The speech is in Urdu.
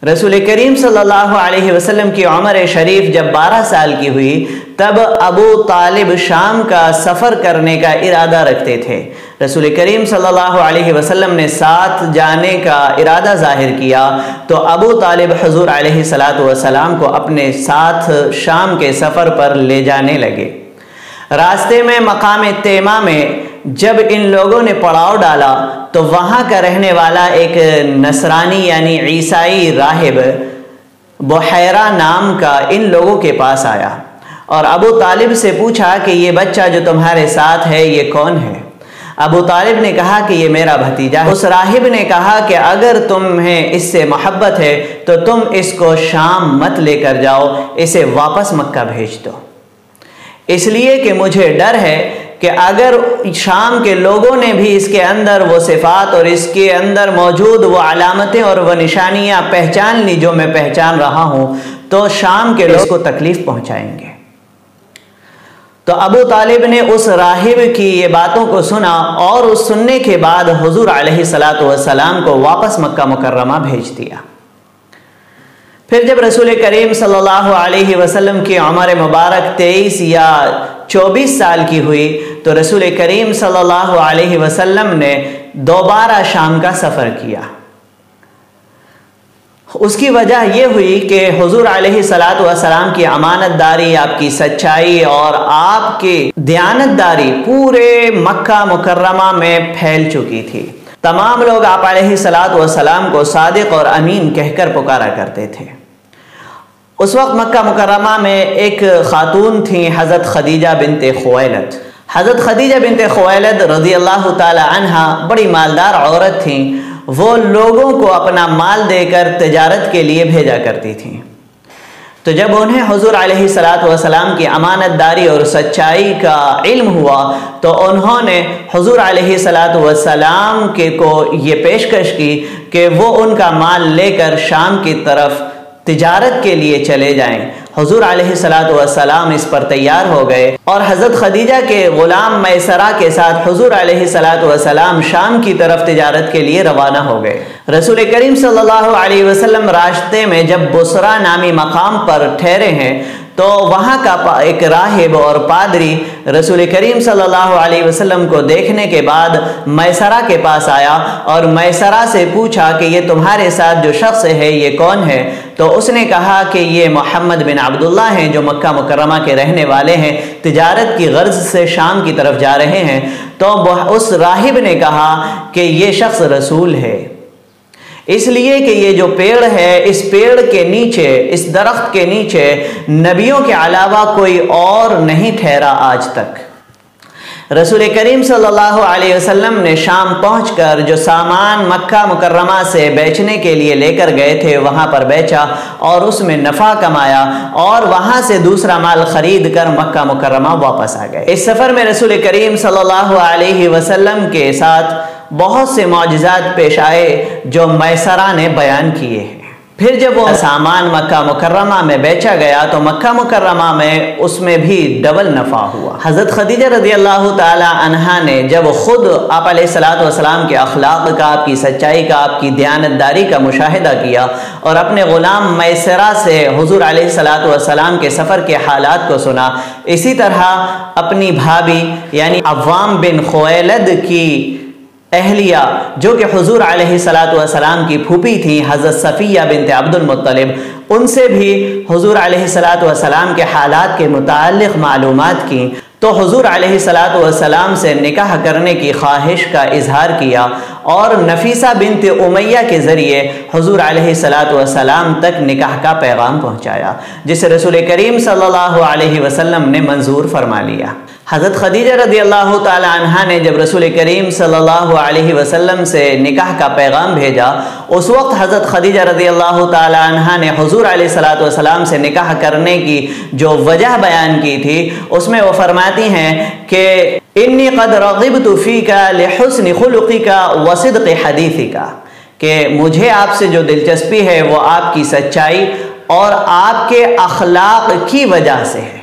رسول کریم صلی اللہ علیہ وسلم کی عمر شریف جب 12 سال کی ہوئی تب ابو طالب شام کا سفر کرنے کا ارادہ رکھتے تھے۔ رسول کریم صلی اللہ علیہ وسلم نے ساتھ جانے کا ارادہ ظاہر کیا تو ابو طالب حضور علیہ السلام کو اپنے ساتھ شام کے سفر پر لے جانے لگے۔ راستے میں مقام تیمہ میں جب ان لوگوں نے پڑاؤ ڈالا تو وہاں کا رہنے والا ایک نصرانی یعنی عیسائی راہب بحیرہ نام کا ان لوگوں کے پاس آیا اور ابو طالب سے پوچھا کہ یہ بچہ جو تمہارے ساتھ ہے یہ کون ہے؟ ابو طالب نے کہا کہ یہ میرا بھتیجا ہے۔ اس راہب نے کہا کہ اگر تمہیں اس سے محبت ہے تو تم اس کو شام مت لے کر جاؤ، اسے واپس مکہ بھیج دو، اس لیے کہ مجھے ڈر ہے کہ اگر شام کے لوگوں نے بھی اس کے اندر وہ صفات اور اس کے اندر موجود وہ علامتیں اور وہ نشانیاں پہچان لی جو میں پہچان رہا ہوں تو شام کے لوگ کو تکلیف پہنچائیں گے۔ تو ابو طالب نے اس راہب کی یہ باتوں کو سنا اور اس سننے کے بعد حضور علیہ السلام کو واپس مکہ مکرمہ بھیج دیا۔ پھر جب رسول کریم صلی اللہ علیہ وسلم کی عمر مبارک 23 یا 24 سال کی ہوئی تو رسول کریم صلی اللہ علیہ وسلم نے دوبارہ شام کا سفر کیا۔ اس کی وجہ یہ ہوئی کہ حضور علیہ السلام کی امانت داری، آپ کی سچائی اور آپ کی دیانتداری پورے مکہ مکرمہ میں پھیل چکی تھی۔ تمام لوگ آپ علیہ السلام کو صادق اور امین کہہ کر پکارا کرتے تھے۔ اس وقت مکہ مکرمہ میں ایک خاتون تھیں حضرت خدیجہ بنت خویلد۔ حضرت خدیجہ بنت خویلد رضی اللہ تعالی عنہا بڑی مالدار عورت تھیں، وہ لوگوں کو اپنا مال دے کر تجارت کے لیے بھیجا کرتی تھیں۔ تو جب انہیں حضور علیہ السلام کی امانت داری اور سچائی کا علم ہوا تو انہوں نے حضور علیہ السلام کو یہ پیشکش کی کہ وہ ان کا مال لے کر شام کی طرف تجارت کے لیے چلے جائیں۔ حضور علیہ السلام اس پر تیار ہو گئے اور حضرت خدیجہ کے غلام میسرہ کے ساتھ حضور علیہ السلام شام کی طرف تجارت کے لیے روانہ ہو گئے۔ رسول کریم صلی اللہ علیہ وسلم راستے میں جب بصرہ نامی مقام پر ٹھہرے ہیں تو وہاں کا ایک راہب اور پادری رسول کریم صلی اللہ علیہ وسلم کو دیکھنے کے بعد میسرہ کے پاس آیا اور میسرہ سے پوچھا کہ یہ تمہارے ساتھ جو شخص ہے یہ کون ہے؟ تو اس نے کہا کہ یہ محمد بن عبداللہ ہیں جو مکہ مکرمہ کے رہنے والے ہیں، تجارت کی غرض سے شام کی طرف جا رہے ہیں۔ تو اس راہب نے کہا کہ یہ شخص رسول ہے، اس لیے کہ یہ جو پیڑ ہے اس پیڑ کے نیچے، اس درخت کے نیچے نبیوں کے علاوہ کوئی اور نہیں ٹھہرا آج تک۔ رسول کریم صلی اللہ علیہ وسلم نے شام پہنچ کر جو سامان مکہ مکرمہ سے بیچنے کے لیے لے کر گئے تھے وہاں پر بیچا اور اس میں نفع کمایا اور وہاں سے دوسرا مال خرید کر مکہ مکرمہ واپس آ گئے۔ اس سفر میں رسول کریم صلی اللہ علیہ وسلم کے ساتھ بہت سے معجزات پیش آئے جو میسرہ نے بیان کیے ہیں۔ پھر جب وہ سامان مکہ مکرمہ میں بیچا گیا تو مکہ مکرمہ میں اس میں بھی ڈبل نفع ہوا۔ حضرت خدیجہ رضی اللہ تعالی عنہا نے جب خود آپ علیہ السلام کے اخلاق کا، آپ کی سچائی کا، آپ کی دیانتداری کا مشاہدہ کیا اور اپنے غلام میسرہ سے حضور علیہ السلام کے سفر کے حالات کو سنا، اسی طرح اپنی بھابی یعنی عوام بن خویلد کی اہلیہ جو کہ حضور علیہ السلام کی پھوپھی تھیں حضرت صفیہ بنت عبد المطلب، ان سے بھی حضور علیہ السلام کے حالات کے متعلق معلومات کی تو حضور علیہ السلام سے نکاح کرنے کی خواہش کا اظہار کیا اور نفیسہ بنت امیہ کے ذریعے حضور علیہ السلام تک نکاح کا پیغام پہنچایا جسے رسول کریم صلی اللہ علیہ وسلم نے منظور فرما لیا۔ حضرت خدیجہ رضی اللہ تعالی عنہا نے جب رسول کریم صلی اللہ علیہ وسلم سے نکاح کا پیغام بھیجا، اس وقت حضرت خدیجہ رضی اللہ تعالی عنہا نے حضور علیہ السلام سے نکاح کرنے کی جو وجہ بیان کی تھی اس میں وہ فرماتی ہیں کہ انی قد رغبت فیک لحسن خلقک وصدق حدیثک، کہ مجھے آپ سے جو دلچسپی ہے وہ آپ کی سچائی اور آپ کے اخلاق کی وجہ سے ہے۔